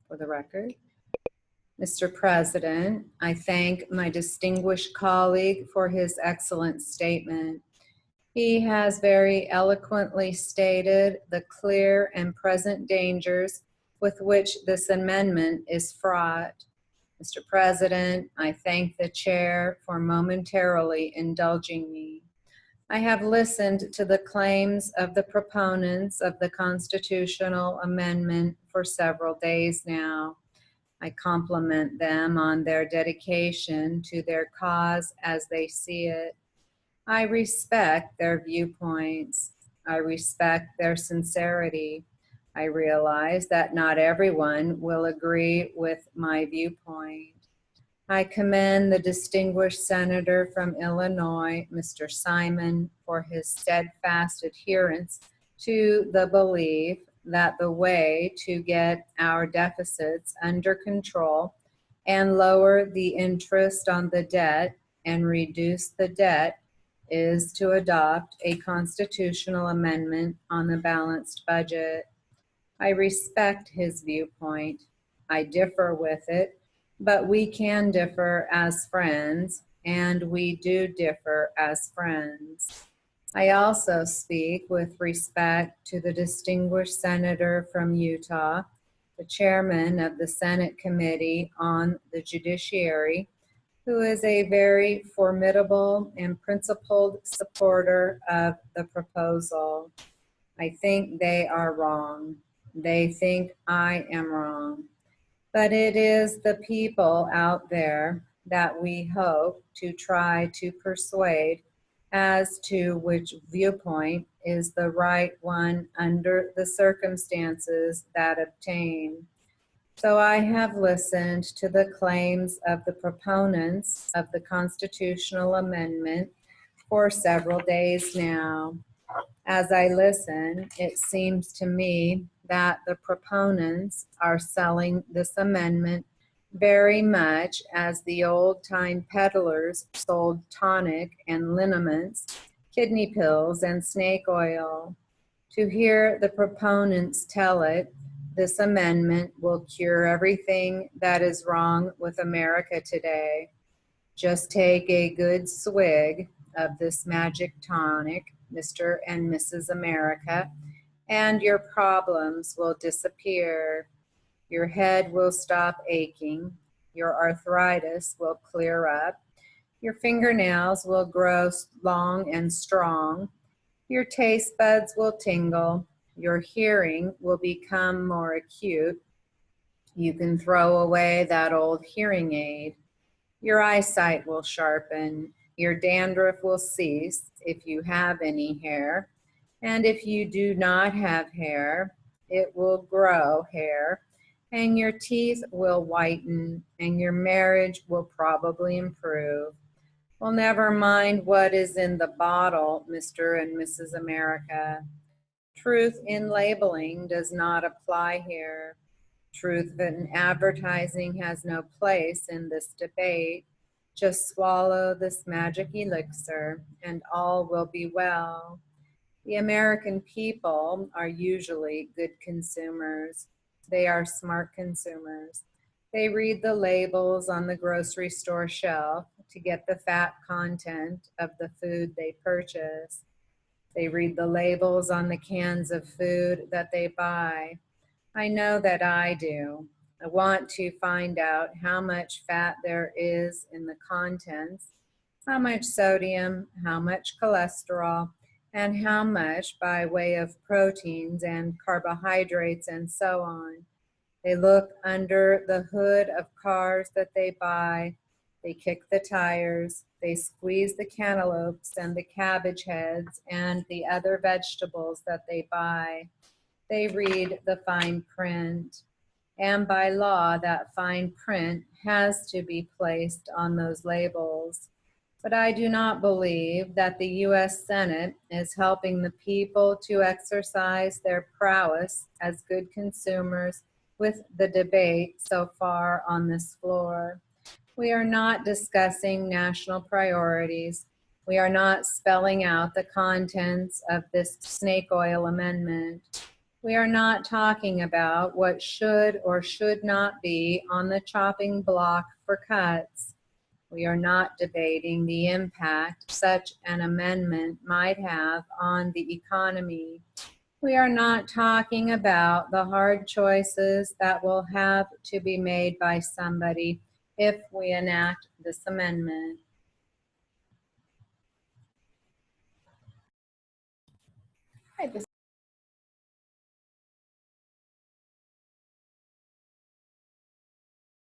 for the record. Mr. President, I thank my distinguished colleague for his excellent statement. He has very eloquently stated the clear and present dangers with which this amendment is fraught. Mr. President, I thank the chair for momentarily indulging me. I have listened to the claims of the proponents of the constitutional amendment for several days now. I compliment them on their dedication to their cause as they see it. I respect their viewpoints. I respect their sincerity. I realize that not everyone will agree with my viewpoint. I commend the distinguished senator from Illinois, Mr. Simon, for his steadfast adherence to the belief that the way to get our deficits under control and lower the interest on the debt and reduce the debt is to adopt a constitutional amendment on the balanced budget. I respect his viewpoint. I differ with it, but we can differ as friends, and we do differ as friends. I also speak with respect to the distinguished senator from Utah, the chairman of the Senate Committee on the Judiciary, who is a very formidable and principled supporter of the proposal. I think they are wrong. They think I am wrong. But it is the people out there that we hope to try to persuade as to which viewpoint is the right one under the circumstances that obtain. So I have listened to the claims of the proponents of the constitutional amendment for several days now. As I listen, it seems to me that the proponents are selling this amendment very much as the old-time peddlers sold tonic and liniments, kidney pills, and snake oil. To hear the proponents tell it, this amendment will cure everything that is wrong with America today. Just take a good swig of this magic tonic, Mr. and Mrs. America, and your problems will disappear. Your head will stop aching. Your arthritis will clear up. Your fingernails will grow long and strong. Your taste buds will tingle. Your hearing will become more acute. You can throw away that old hearing aid. Your eyesight will sharpen. Your dandruff will cease if you have any hair. And if you do not have hair, it will grow hair. And your teeth will whiten, and your marriage will probably improve. Well, never mind what is in the bottle, Mr. and Mrs. America. Truth in labeling does not apply here. Truth in advertising has no place in this debate. Just swallow this magic elixir, and all will be well. The American people are usually good consumers. They are smart consumers. They read the labels on the grocery store shelf to get the fat content of the food they purchase. They read the labels on the cans of food that they buy. I know that I do. I want to find out how much fat there is in the contents, how much sodium, how much cholesterol, and how much by way of proteins and carbohydrates and so on. They look under the hood of cars that they buy. They kick the tires. They squeeze the cantaloupes and the cabbage heads and the other vegetables that they buy. They read the fine print. And by law, that fine print has to be placed on those labels. But I do not believe that the U.S. Senate is helping the people to exercise their prowess as good consumers with the debate so far on this floor. We are not discussing national priorities. We are not spelling out the contents of this snake oil amendment. We are not talking about what should or should not be on the chopping block for cuts. We are not debating the impact such an amendment might have on the economy. We are not talking about the hard choices that will have to be made by somebody if we enact this amendment. Hi, this